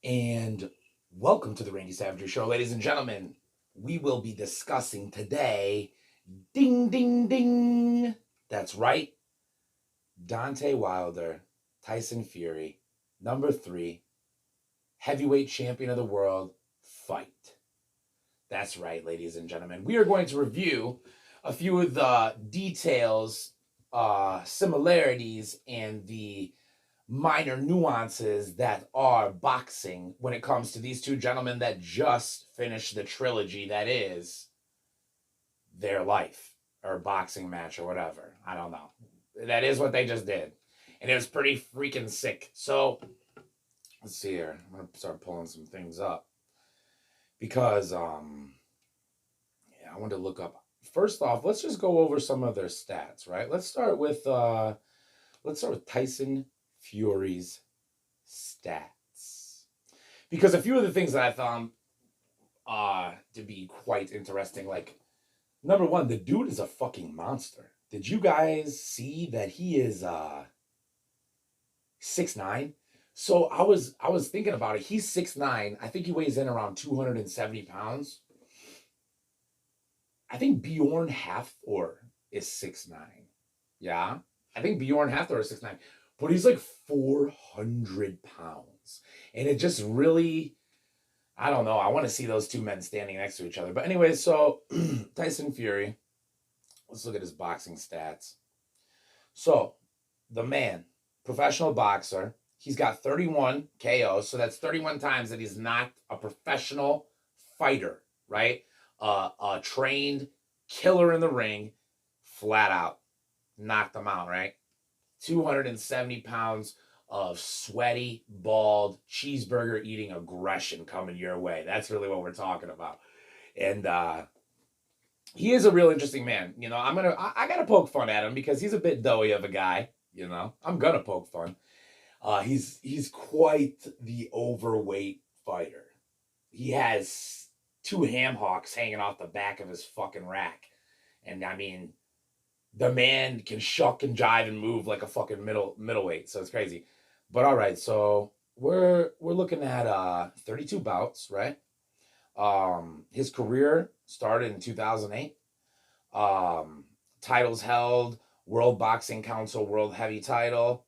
And welcome to the Randy Savagery Show, ladies and gentlemen. We will be discussing today, ding, ding, ding. That's right, Deontay Wilder, Tyson Fury, number 3, heavyweight champion of the world, fight. That's right, ladies and gentlemen. We are going to review a few of the details, similarities, and the minor nuances that are boxing when it comes to these two gentlemen that just finished the trilogy that is their life or boxing match or whatever. I don't know. That is what they just did. And it was pretty freaking sick. So let's see here. I'm going to start pulling some things up because I wanted to look up. First off, let's just go over some of their stats, right? Let's start with Tyson Fury's stats, because a few of the things that I found to be quite interesting, like number one, the dude is a fucking monster. Did you guys see that he is 6'9"? So I was thinking about it. He's 6'9". I think he weighs in around 270 pounds. I think Bjorn Hafthor is 6'9". Yeah. I think Bjorn Hafthor is 6'9". But he's like 400 pounds. And it just really, I don't know. I want to see those two men standing next to each other. But anyway, so Tyson Fury, let's look at his boxing stats. So the man, professional boxer, he's got 31 KOs. So that's 31 times that he's knocked a professional fighter, right? A trained killer in the ring, flat out, knocked them out, right? 270 pounds of sweaty, bald, cheeseburger eating aggression coming your way. That's really what we're talking about. And he is a real interesting man. You know, I gotta poke fun at him because he's a bit doughy of a guy. You know, I'm gonna poke fun. He's quite the overweight fighter. He has 2 ham hocks hanging off the back of his fucking rack. And I mean, the man can shuck and jive and move like a fucking middleweight. So it's crazy. But all right, so we're looking at 32 bouts, right? His career started in 2008. Titles held: World Boxing Council World Heavy title.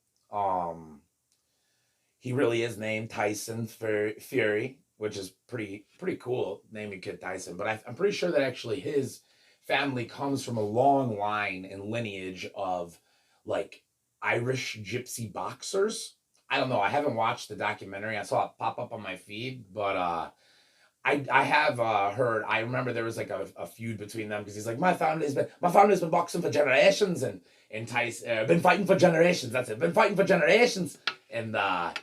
He really is named Tyson Fury, which is pretty cool, naming kid Tyson. But I'm pretty sure that actually his family comes from a long line and lineage of like Irish gypsy boxers. I don't know. I haven't watched the documentary. I saw it pop up on my feed, but I have heard. I remember there was like a feud between them because he's like, my family's been boxing for generations, and Tyson been fighting for generations. That's it. Been fighting for generations. And I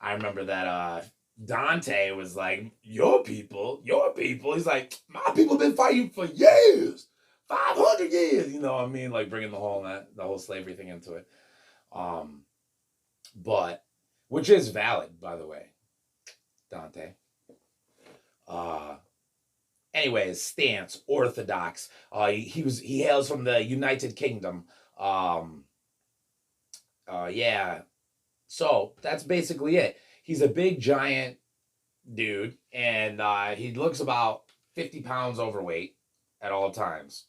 remember that Dante was like, your people. He's like, my people been fighting for years, 500 years. You know what I mean? Like bringing the whole slavery thing into it. But which is valid, by the way, Dante. Anyways, stance, orthodox. He hails from the United Kingdom. Yeah. So that's basically it. He's a big giant dude, and he looks about 50 pounds overweight at all times.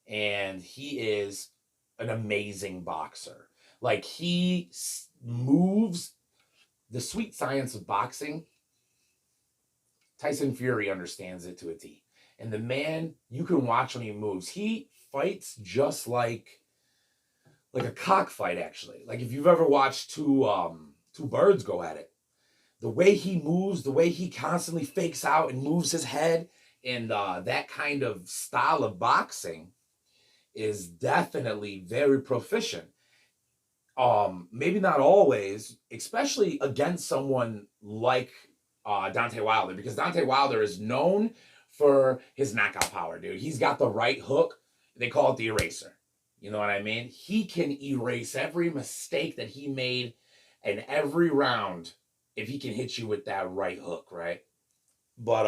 And he is an amazing boxer. Like he moves the sweet science of boxing. Tyson Fury understands it to a T. And the man, you can watch when he moves. He fights just like a cockfight, actually. Like if you've ever watched two birds go at it. The way he moves, the way he constantly fakes out and moves his head, and that kind of style of boxing is definitely very proficient. Maybe not always, especially against someone like Deontay Wilder, because Deontay Wilder is known for his knockout power, dude. He's got the right hook. They call it the eraser. You know what I mean? He can erase every mistake that he made in every round if he can hit you with that right hook, right? But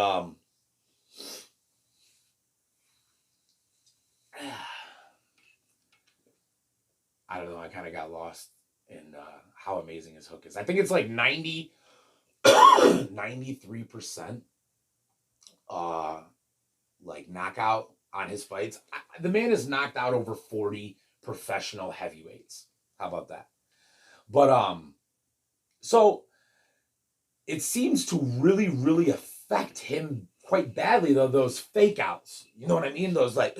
I don't know. I kind of got lost in how amazing his hook is. I think it's like 90 93% like knockout on his fights. The man has knocked out over 40 professional heavyweights. How about that? But so it seems to really, really affect him quite badly, though, those fake outs. You know what I mean? Those like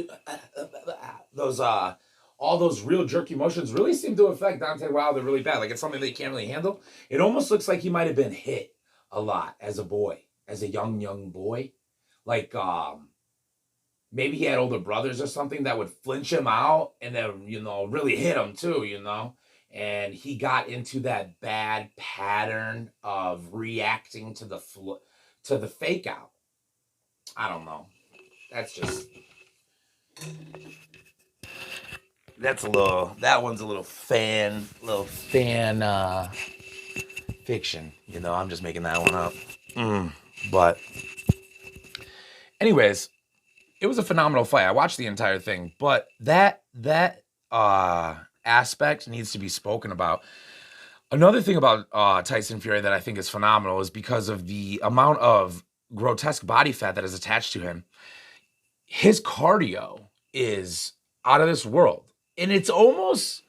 those all those real jerky motions really seem to affect Deontay Wilder really bad. Like it's something that he can't really handle. It almost looks like he might have been hit a lot as a boy, as a young boy. Like maybe he had older brothers or something that would flinch him out and then, really hit him too, And he got into that bad pattern of reacting to the fake out. I don't know. That one's a little fan fiction. I'm just making that one up. But anyways, it was a phenomenal fight. I watched the entire thing, but that aspect needs to be spoken about. Another thing about Tyson Fury that I think is phenomenal is because of the amount of grotesque body fat that is attached to him. His cardio is out of this world. And it's almost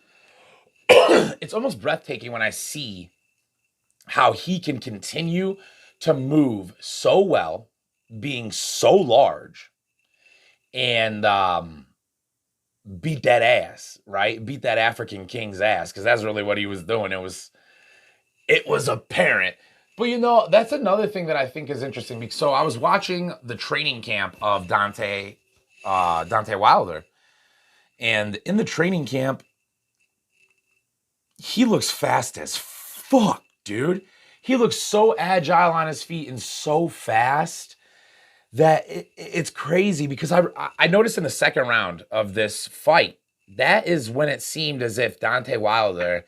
breathtaking when I see how he can continue to move so well, being so large, and beat that ass, right? Beat that African king's ass, because that's really what he was doing. It was apparent. But that's another thing that I think is interesting. So I was watching the training camp of Deontay Wilder, and in the training camp, he looks fast as fuck, dude. He looks so agile on his feet and so fast that it's crazy, because I noticed in the second round of this fight, that is when it seemed as if Deontay Wilder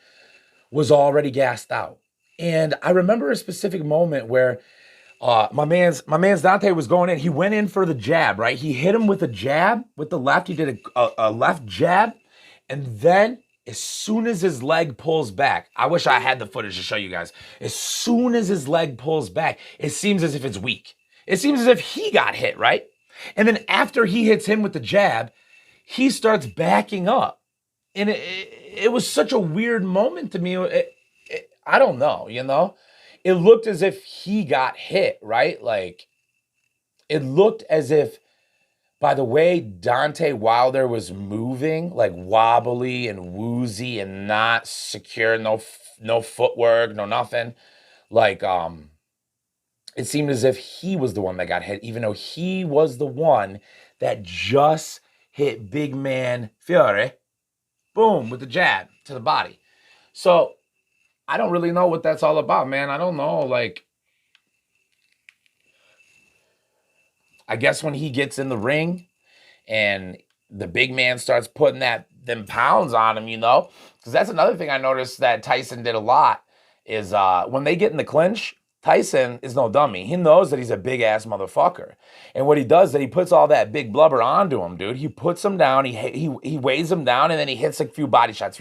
was already gassed out. And I remember a specific moment where my man's Deontay was going in. He went in for the jab, right? He hit him with a jab with the left. He did a left jab, and then as soon as his leg pulls back, I wish I had the footage to show you guys. As soon as his leg pulls back, it seems as if it's weak. It seems as if he got hit, right? And then after he hits him with the jab, he starts backing up. And it was such a weird moment to me. I don't know, It looked as if he got hit, right? Like, it looked as if, by the way Deontay Wilder was moving, like wobbly and woozy and not secure, no footwork, no nothing. Like, it seemed as if he was the one that got hit, even though he was the one that just hit big man Fury, boom, with the jab to the body. So I don't really know what that's all about, man. I don't know. Like, I guess when he gets in the ring and the big man starts putting them pounds on him, because that's another thing I noticed that Tyson did a lot is when they get in the clinch, Tyson is no dummy. He knows that he's a big ass motherfucker. And what he does is that he puts all that big blubber onto him, dude. He puts him down, he weighs him down, and then he hits a few body shots.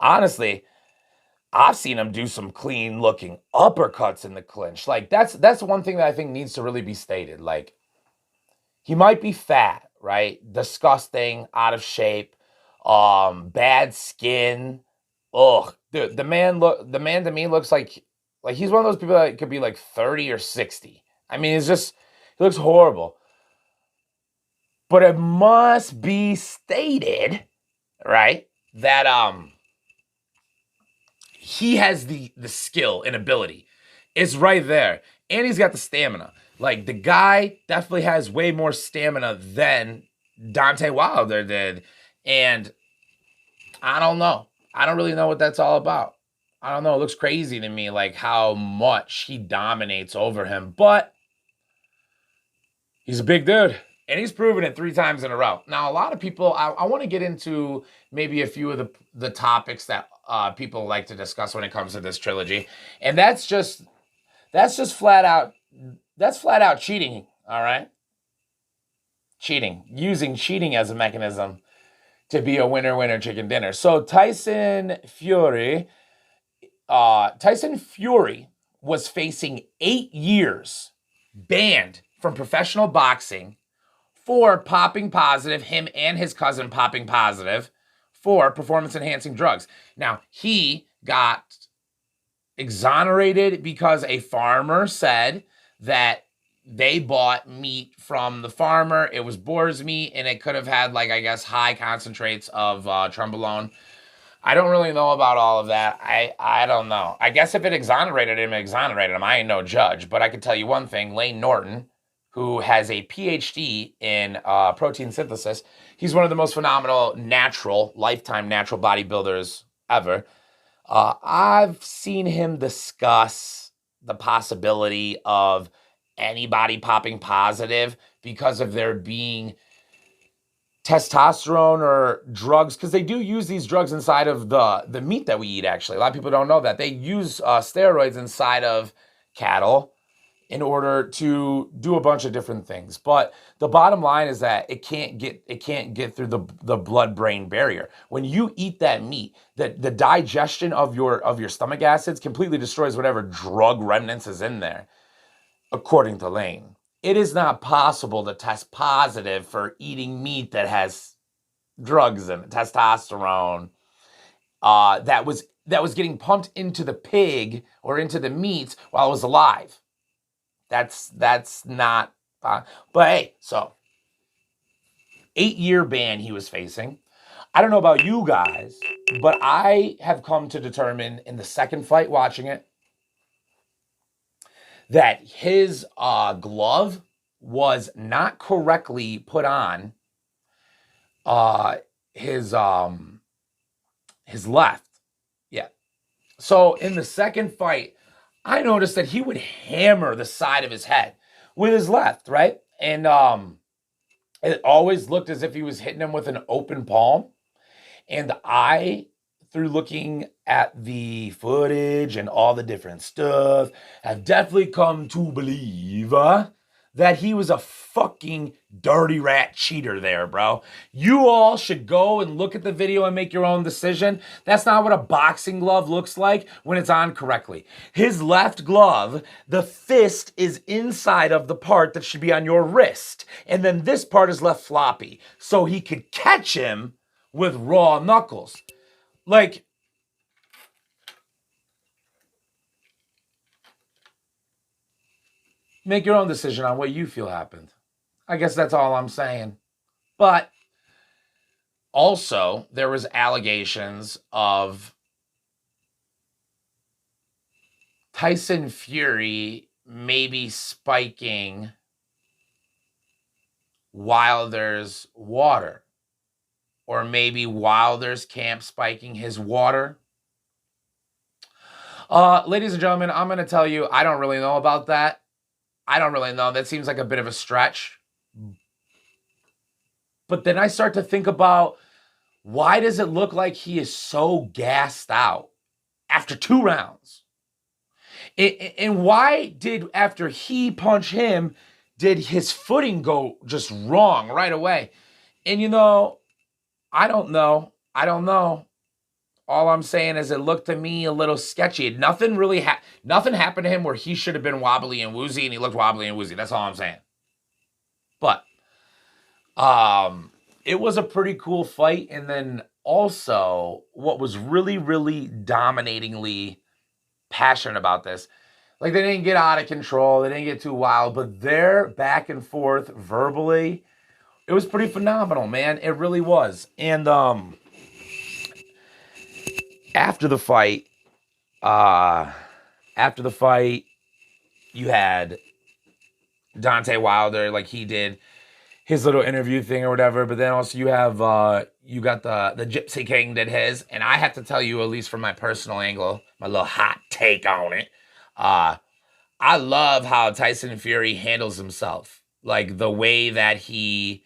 Honestly, I've seen him do some clean looking uppercuts in the clinch. Like, that's one thing that I think needs to really be stated. Like, he might be fat, right? Disgusting, out of shape, bad skin. Ugh, dude, the man to me looks like he's one of those people that could be like 30 or 60. I mean, he looks horrible. But it must be stated, right, that he has the skill and ability. It's right there. And he's got the stamina. Like, the guy definitely has way more stamina than Deontay Wilder did. And I don't know. I don't really know what that's all about. I don't know. It looks crazy to me, like how much he dominates over him. But he's a big dude. And he's proven it 3 times in a row. Now, a lot of people, I want to get into maybe a few of the topics that people like to discuss when it comes to this trilogy. And that's just flat out cheating, all right? Using cheating as a mechanism to be a winner chicken dinner. So Tyson Fury was facing 8 years banned from professional boxing for popping positive, him and his cousin popping positive for performance-enhancing drugs. Now, he got exonerated because a farmer said that they bought meat from the farmer. It was boar's meat, and it could have had, like, I guess, high concentrates of trembolone. I don't really know about all of that. I don't know. I guess if it exonerated him, it exonerated him. I ain't no judge. But I can tell you one thing. Lane Norton, who has a PhD in protein synthesis, he's one of the most phenomenal lifetime natural bodybuilders ever. I've seen him discuss the possibility of anybody popping positive because of there being testosterone or drugs, because they do use these drugs inside of the meat that we eat, actually. A lot of people don't know that. They use steroids inside of cattle in order to do a bunch of different things. But the bottom line is that it can't get through the blood-brain barrier. When you eat that meat, the digestion of your stomach acids completely destroys whatever drug remnants is in there, according to Lane. It is not possible to test positive for eating meat that has drugs in it, testosterone, that was getting pumped into the pig or into the meat while it was alive. That's not, but hey, so 8-year ban he was facing. I don't know about you guys, but I have come to determine in the second fight watching it that his glove was not correctly put on his left. Yeah. So in the second fight, I noticed that he would hammer the side of his head with his left, right? And it always looked as if he was hitting him with an open palm. And I, through looking at the footage and all the different stuff, have definitely come to believe that he was a fucking dirty rat cheater there, bro. You all should go and look at the video and make your own decision. That's not what a boxing glove looks like when it's on correctly. His left glove, the fist is inside of the part that should be on your wrist. And then this part is left floppy. So he could catch him with raw knuckles. Like, make your own decision on what you feel happened. I guess that's all I'm saying. But also, there was allegations of Tyson Fury maybe spiking Wilder's water. Or maybe Wilder's camp spiking his water. Ladies and gentlemen, I'm going to tell you, I don't really know about that. I don't really know. That seems like a bit of a stretch. But then I start to think about, why does it look like he is so gassed out after 2 rounds? And why did, after he punched him, did his footing go just wrong right away? And you know, I don't know. All I'm saying is it looked to me a little sketchy. Nothing happened to him where he should have been wobbly and woozy, and he looked wobbly and woozy. That's all I'm saying. But it was a pretty cool fight. And then also, what was really, really dominatingly passionate about this, like, they didn't get out of control, they didn't get too wild, but their back and forth verbally, it was pretty phenomenal, man. It really was. And after the fight, you had Deontay Wilder, like, he did his little interview thing or whatever, but then also you have you got the Gypsy King did his, and I have to tell you, at least from my personal angle, my little hot take on it, I love how Tyson Fury handles himself. Like, the way that he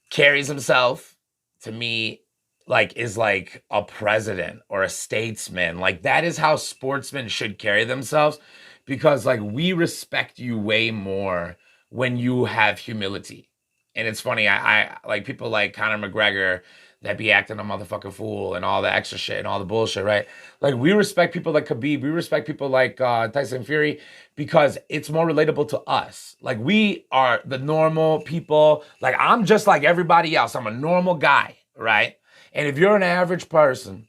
carries himself, to me, like, is like a president or a statesman. Like, that is how sportsmen should carry themselves, because, like, we respect you way more when you have humility. And it's funny, I like people like Conor McGregor, that be acting a motherfucking fool and all the extra shit and all the bullshit, right? Like, we respect people like Khabib, we respect people like Tyson Fury because it's more relatable to us. Like, we are the normal people. Like, I'm just like everybody else. I'm a normal guy, right? And if you're an average person,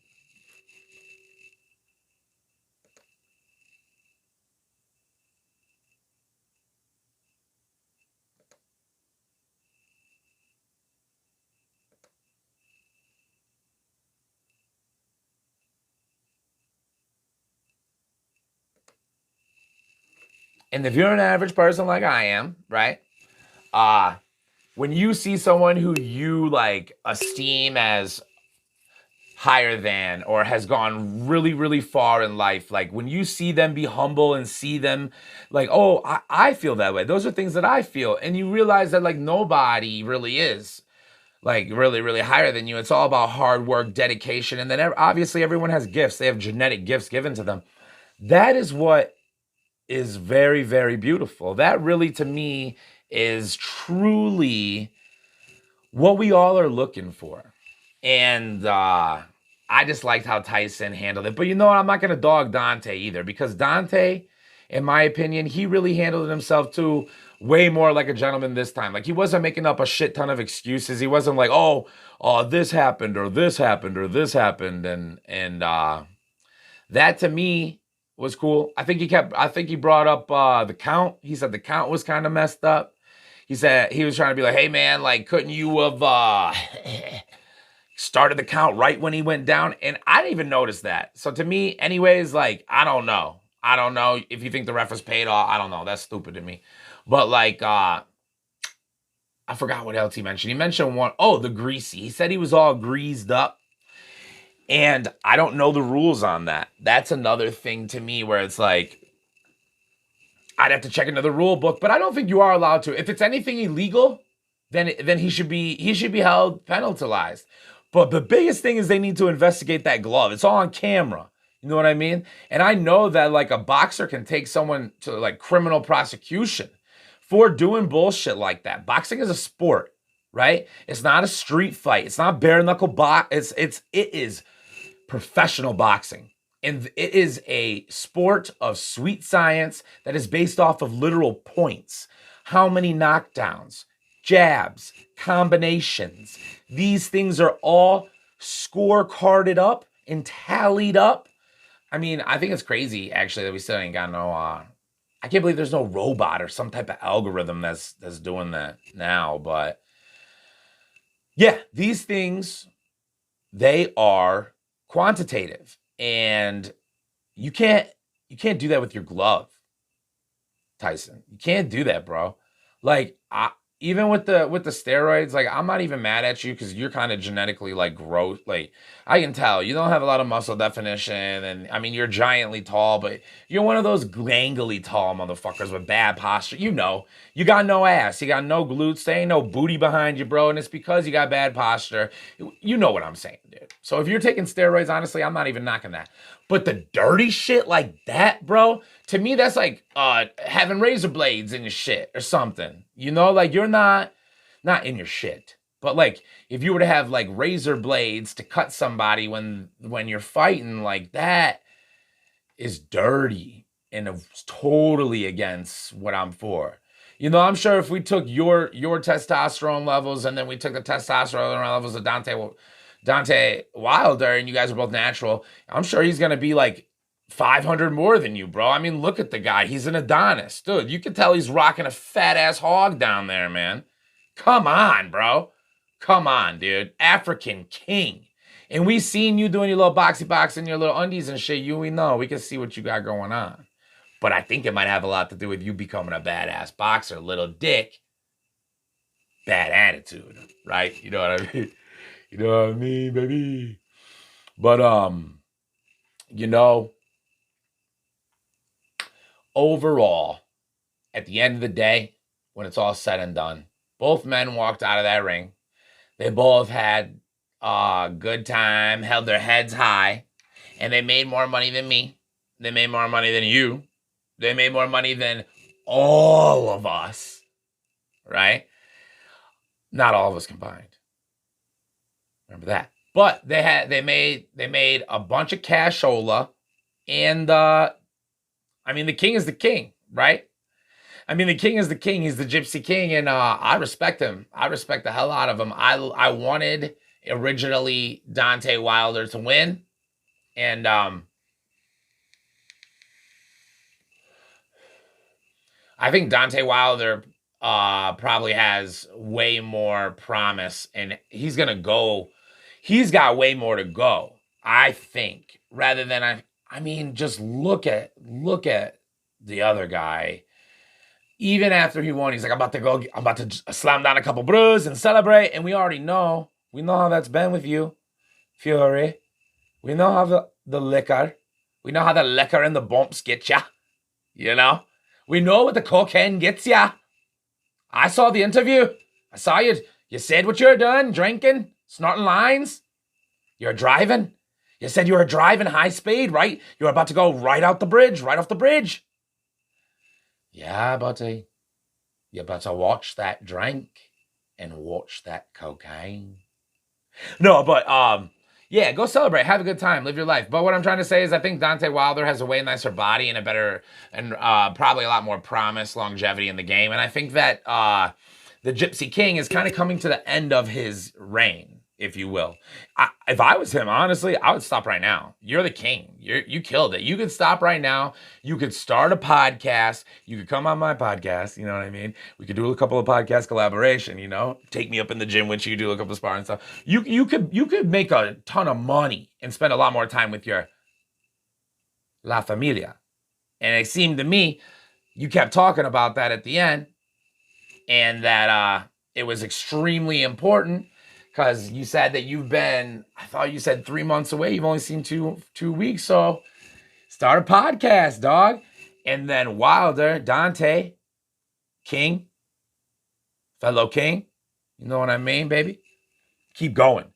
like I am, right? When you see someone who you like esteem as higher than or has gone really, really far in life, like when you see them be humble and see them like, oh, I feel that way. Those are things that I feel. And you realize that like nobody really is like really, really higher than you. It's all about hard work, dedication. And then obviously everyone has gifts. They have genetic gifts given to them. That is what is very, very beautiful. That really, to me, is truly what we all are looking for. And I just liked how Tyson handled it. But you know what? I'm not going to dog Deontay either because Deontay, in my opinion, he really handled himself too way more like a gentleman this time. Like, he wasn't making up a shit ton of excuses. He wasn't like, oh, this happened or this happened or this happened. And that to me was cool. I think he brought up the count. He said the count was kind of messed up. He said he was trying to be like, hey man, like, couldn't you have started the count right when he went down? And I didn't even notice that. So to me, anyways, like, I don't know. I don't know if you think the ref was paid off. I don't know. That's stupid to me. But like, I forgot what else he mentioned. He mentioned the greasy. He said he was all greased up. And I don't know the rules on that. That's another thing to me where it's like, I'd have to check into the rule book, but I don't think you are allowed to. If it's anything illegal, then he should be held penalized. But the biggest thing is they need to investigate that glove. It's all on camera. You know what I mean? And I know that like a boxer can take someone to like criminal prosecution for doing bullshit like that. Boxing is a sport, right? It's not a street fight. It's not bare knuckle box. It is professional boxing. And it is a sport of sweet science that is based off of literal points. How many knockdowns, jabs, combinations. These things are all scorecarded up and tallied up. I mean, I think it's crazy, actually, that we still ain't got no... I can't believe there's no robot or some type of algorithm that's doing that now. But yeah, these things, they are quantitative. And you can't do that with your glove, Tyson. You can't do that, bro. Like, even with the steroids, like, I'm not even mad at you because you're kind of genetically like gross. Like, I can tell you don't have a lot of muscle definition, and I mean you're giantly tall, but you're one of those glangly tall motherfuckers with bad posture. You know, you got no ass, you got no glutes, there ain't no booty behind you, bro, and it's because you got bad posture. You know what I'm saying, dude. So if you're taking steroids, honestly, I'm not even knocking that. But the dirty shit like that, bro, to me, that's like having razor blades in your shit or something. You know, like you're not in your shit. But like if you were to have like razor blades to cut somebody when you're fighting, like that is dirty and totally against what I'm for. You know, I'm sure if we took your testosterone levels and then we took the testosterone levels of Deontay Wilder and you guys are both natural, I'm sure he's going to be like 500 more than you, bro. I mean, look at the guy. He's an Adonis. Dude, you can tell he's rocking a fat-ass hog down there, man. Come on, bro. Come on, dude. African king. And we seen you doing your little boxy box and your little undies and shit. We know. We can see what you got going on. But I think it might have a lot to do with you becoming a badass boxer. Little dick. Bad attitude, right? You know what I mean? You know what I mean, baby? But, you know, overall, at the end of the day, when it's all said and done, both men walked out of that ring. They both had a good time, held their heads high, and they made more money than me. They made more money than you. They made more money than all of us, right? Not all of us combined, Remember that. But they made a bunch of cashola, and I mean, the king is the king, right? I mean, the king is the king. He's the Gypsy King, and I respect him. I respect the hell out of him. I wanted originally Deontay Wilder to win, and I think Deontay Wilder probably has way more promise, and he's gonna go. He's got way more to go, I think, rather than I mean, just look at the other guy. Even after he won, he's like, I'm about to slam down a couple brews and celebrate. And we already know, how that's been with you, Fury. We know how the liquor, we know how the liquor and the bumps get ya. You know, we know what the cocaine gets ya. I saw the interview. I saw you. You said what you're doing, drinking, snorting lines. You're driving. You said you were driving high speed, right? You're about to go right off the bridge. Yeah, buddy. You better watch that drink and watch that cocaine. No, but yeah, go celebrate, have a good time, live your life. But what I'm trying to say is I think Deontay Wilder has a way nicer body and a better and probably a lot more promise, longevity in the game. And I think that the Gypsy King is kind of coming to the end of his reign, if you will. If I was him, honestly, I would stop right now. You're the king. You killed it. You could stop right now. You could start a podcast. You could come on my podcast. You know what I mean? We could do a couple of podcast collaboration, you know? Take me up in the gym with you, do a couple of sparring stuff. You could make a ton of money and spend a lot more time with your La Familia. And it seemed to me, you kept talking about that at the end, and that it was extremely important. Because you said that I thought you said 3 months away. You've only seen two weeks. So start a podcast, dog. And then Wilder, Deontay, King, fellow King. You know what I mean, baby? Keep going.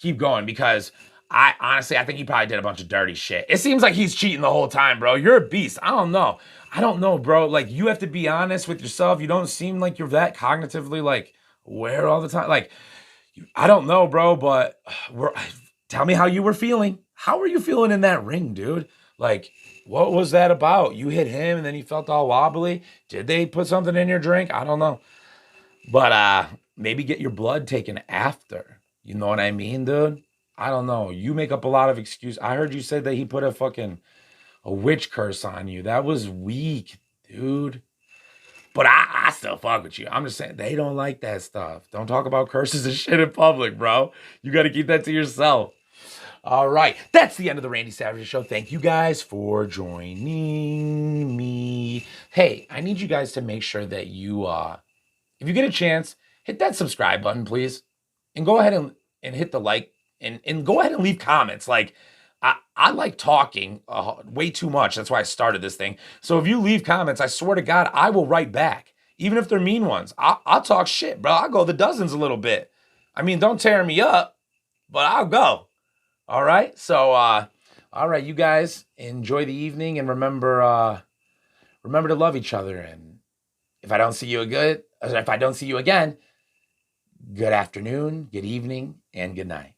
Because I think he probably did a bunch of dirty shit. It seems like he's cheating the whole time, bro. You're a beast. I don't know, bro. Like, you have to be honest with yourself. You don't seem like you're that cognitively, like, aware all the time. Like, I don't know, bro, but tell me how you were feeling. How were you feeling in that ring, dude? Like, what was that about? You hit him and then he felt all wobbly. Did they put something in your drink? I don't know. But maybe get your blood taken after. You know what I mean, dude? I don't know. You make up a lot of excuses. I heard you say that he put a witch curse on you. That was weak, dude. But I still fuck with you. I'm just saying, they don't like that stuff. Don't talk about curses and shit in public, bro. You got to keep that to yourself. All right. That's the end of the Randy Savage Show. Thank you guys for joining me. Hey, I need you guys to make sure that you, if you get a chance, hit that subscribe button, please. And go ahead and hit the like and go ahead and leave comments. Like, I like talking way too much. That's why I started this thing. So if you leave comments, I swear to God, I will write back. Even if they're mean ones. I'll talk shit, bro. I'll go the dozens a little bit. I mean, don't tear me up, but I'll go. All right? So, all right, you guys, enjoy the evening. And remember to love each other. And if I don't see you again, good afternoon, good evening, and good night.